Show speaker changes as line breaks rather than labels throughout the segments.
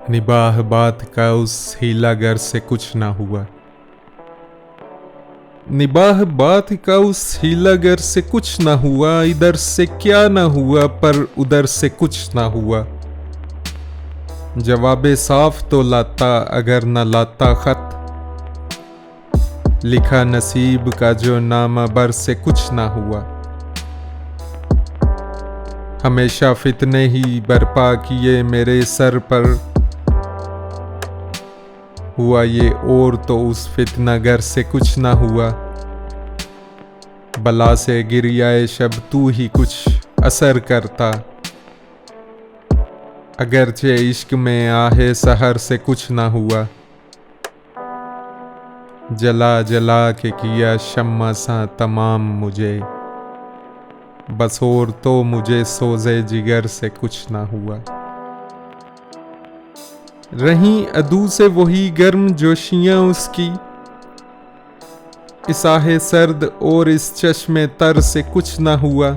निबाह बात का उस हीलागर से कुछ ना हुआ। निबाह बात का उस हीलागर से कुछ ना हुआ। इधर से क्या ना हुआ पर उधर से कुछ ना हुआ। जवाबे साफ तो लाता अगर न लाता खत। लिखा नसीब का जो नामा बर से कुछ ना हुआ। हमेशा फितने ही बरपा किए मेरे सर पर। हुआ ये और तो उस फितनागर से कुछ ना हुआ। बला से गिरियाए शब तू ही कुछ असर करता। अगरचे इश्क में आहे सहर से कुछ ना हुआ। जला जला के किया शम्मा सा तमाम मुझे। बस और तो मुझे सोजे जिगर से कुछ ना हुआ। रहीं अदू से वही गर्म जोशियां उसकी। इस आहे सर्द और इस चश्मे तर से कुछ ना हुआ।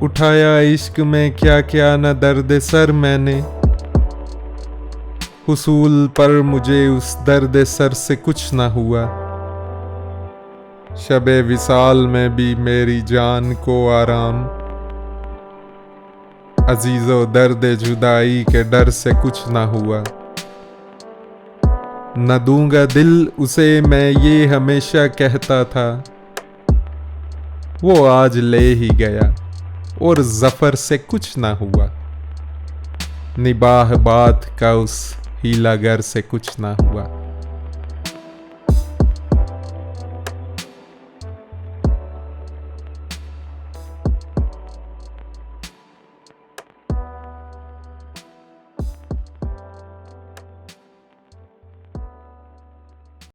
उठाया इश्क में क्या क्या न दर्द सर मैंने। हुसूल पर मुझे उस दर्द सर से कुछ ना हुआ। शबे विसाल में भी मेरी जान को आराम। अजीजो दर्द जुदाई के डर से कुछ ना हुआ। न दूंगा दिल उसे मैं ये हमेशा कहता था। वो आज ले ही गया और ज़फ़र से कुछ ना हुआ। निबाह बात का उस हीलागर से कुछ ना हुआ।